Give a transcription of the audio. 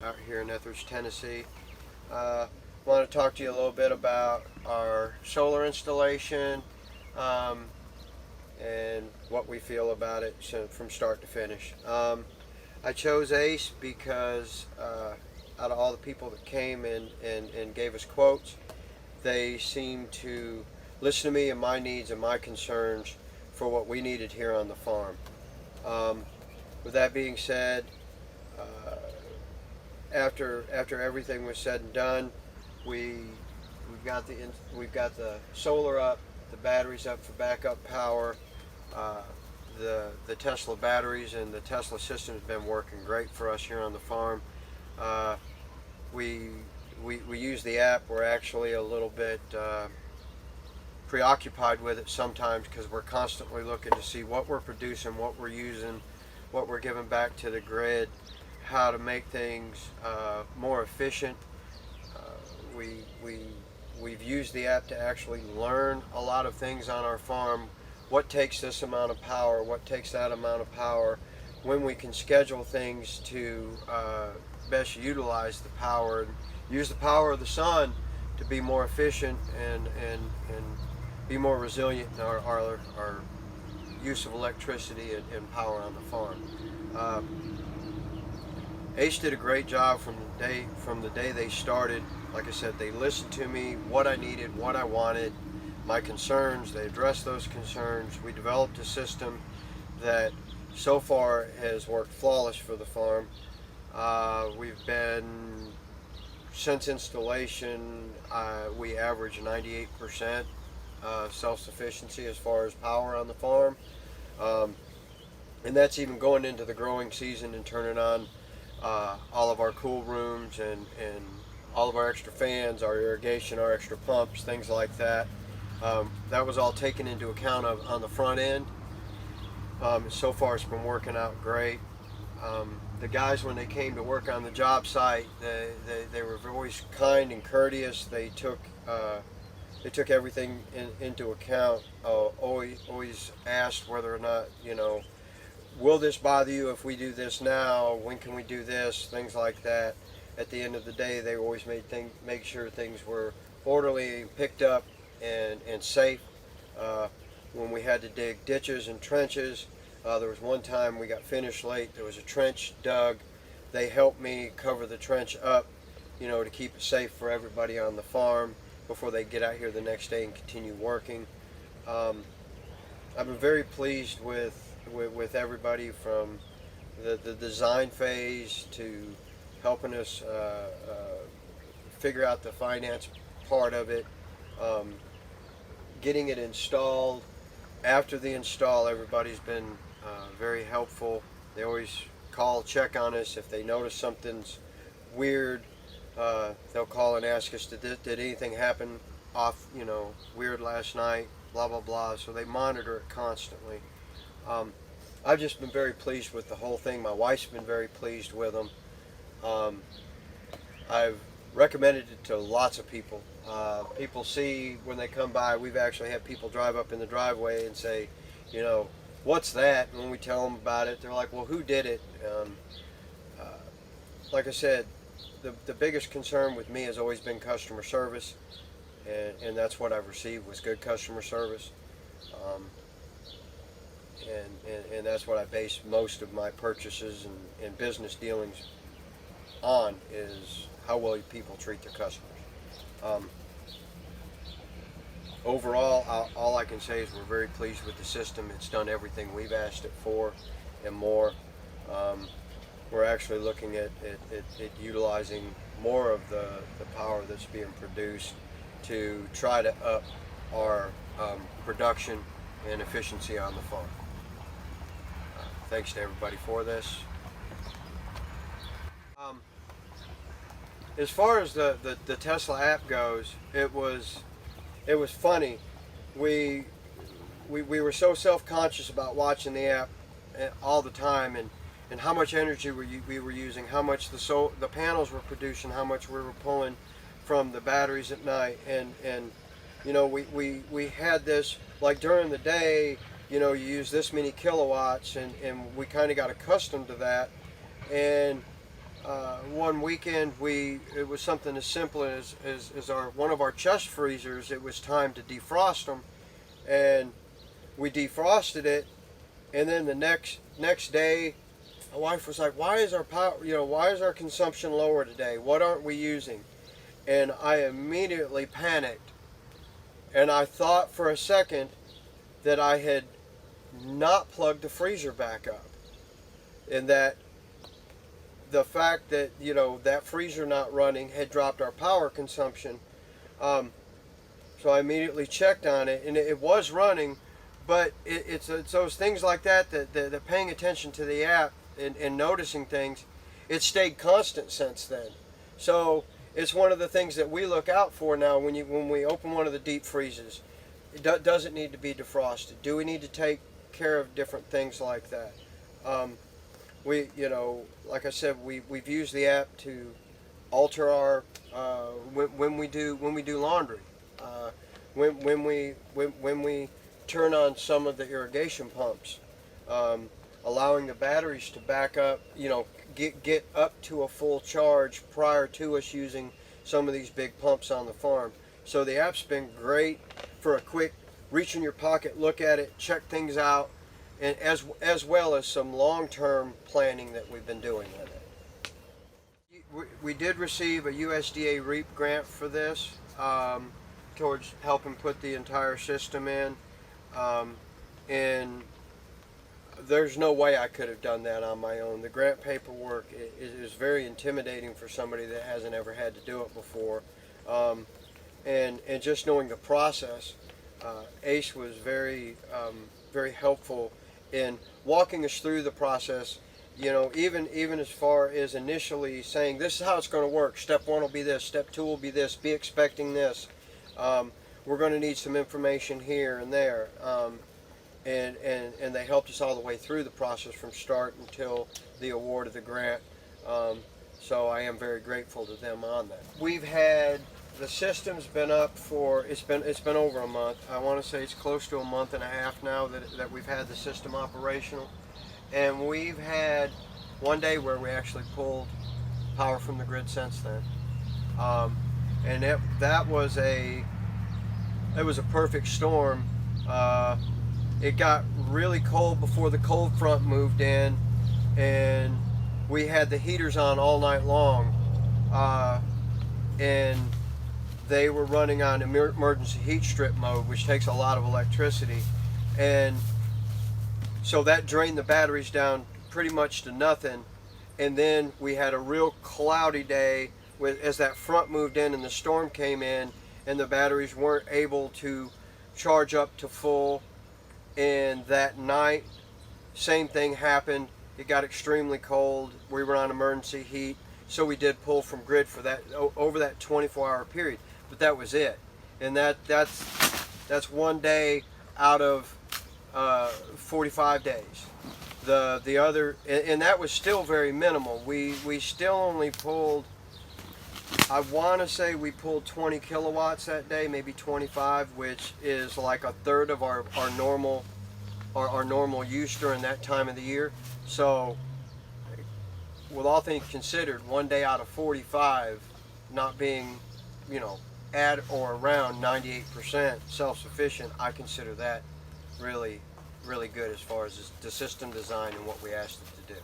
out here in Etheridge, Tennessee. Want to talk to you a little bit about our solar installation and what we feel about it from start to finish. I chose Ace because out of all the people that came and gave us quotes, they seemed to listen to me and my needs and my concerns for what we needed here on the farm. With that being said, uh, after everything was said and done, we we've got the solar up, the batteries up for backup power. Uh, the Tesla batteries and the Tesla system has been working great for us here on the farm. Uh, we, we use the app. We're actually a little bit preoccupied with it sometimes because we're constantly looking to see what we're producing, what we're using, what we're giving back to the grid, how to make things more efficient. Uh, we, we, we've used the app to actually learn a lot of things on our farm. What takes this amount of power, what takes that amount of power, when we can schedule things to best utilize the power and use the power of the sun to be more efficient and be more resilient in our use of electricity and power on the farm. Uh, Ace did a great job from the day they started. Like I said, they listened to me, what I needed, what I wanted, my concerns. They addressed those concerns. We developed a system that so far has worked flawless for the farm. We've been, since installation, we average 98% self-sufficiency as far as power on the farm. And that's even going into the growing season and turning on all of our cool rooms and all of our extra fans, our irrigation, our extra pumps, things like that. That was all taken into account on the front end. So far it's been working out great. The guys, when they came to work on the job site, they were always kind and courteous. They took everything into account. Always asked whether or not, will this bother you if we do this now? When can we do this? Things like that. At the end of the day, they always make sure things were orderly, picked up, and safe. When we had to dig ditches and trenches, there was one time we got finished late. There was a trench dug. They helped me cover the trench up, to keep it safe for everybody on the farm before they get out here the next day and continue working. I've been very pleased with everybody from the design phase to helping us figure out the finance part of it, getting it installed. After the install, everybody's been very helpful. They always call, check on us. If they notice something's weird, they'll call and ask us, did anything happen off, weird last night, blah, blah, blah. So they monitor it constantly. I've just been very pleased with the whole thing. My wife's been very pleased with them. I've recommended it to lots of people. People see when they come by, we've actually had people drive up in the driveway and say, what's that? And when we tell them about it, they're like, well, who did it? Like I said, the biggest concern with me has always been customer service, and that's what I've received, was good customer service. And that's what I base most of my purchases and business dealings on, is how well people treat their customers. Overall, all I can say is we're very pleased with the system. It's done everything we've asked it for and more. We're actually looking at utilizing more of the power that's being produced to try to up our production and efficiency on the farm. Thanks to everybody for this. As far as the Tesla app goes, it was funny. We were so self-conscious about watching the app all the time, and how much energy we were using, how much the panels were producing, how much we were pulling from the batteries at night, and we had this, like, during the day, you use this many kilowatts, and we kind of got accustomed to that. And one weekend it was something as simple as one of our chest freezers. It was time to defrost them, and we defrosted it, and then the next day, my wife was like, "Why is our power? Why is our consumption lower today? What aren't we using?" And I immediately panicked, and I thought for a second that I had not plugged the freezer back up, and that the fact that that freezer not running had dropped our power consumption. So I immediately checked on it, and it was running, but it's those things like that paying attention to the app and noticing things. It stayed constant since then. So it's one of the things that we look out for now when we open one of the deep freezes. Does it need to be defrosted? Do we need to take care of different things like that? We, like I said, we've used the app to alter our when we do laundry, when we turn on some of the irrigation pumps, allowing the batteries to back up, get up to a full charge prior to us using some of these big pumps on the farm. So the app's been great for a quick reach in your pocket, look at it, check things out, and as well as some long-term planning that we've been doing with it. We did receive a USDA REAP grant for this, towards helping put the entire system in, and there's no way I could have done that on my own. The grant paperwork is very intimidating for somebody that hasn't ever had to do it before, and just knowing the process. Ace was very helpful in walking us through the process, even as far as initially saying, this is how it's going to work. Step 1 will be this, step 2 will be this, be expecting this. We're going to need some information here and there. And they helped us all the way through the process from start until the award of the grant. So I am very grateful to them on that. The system's been up for, it's been over a month. I want to say it's close to a month and a half now that we've had the system operational. And we've had one day where we actually pulled power from the grid since then. And it was a perfect storm. It got really cold before the cold front moved in, and we had the heaters on all night long, and they were running on emergency heat strip mode, which takes a lot of electricity, and so that drained the batteries down pretty much to nothing. And then we had a real cloudy day as that front moved in and the storm came in, and the batteries weren't able to charge up to full. And that night, same thing happened. It got extremely cold. We were on emergency heat, so we did pull from grid for that over that 24-hour period. But that was it, and that's one day out of 45 days. The other, and that was still very minimal. We still only pulled, I want to say we pulled 20 kilowatts that day, maybe 25, which is like a third of our normal use during that time of the year. So with all things considered, one day out of 45 not being, at or around 98% self-sufficient, I consider that really, really good as far as the system design and what we asked it to do.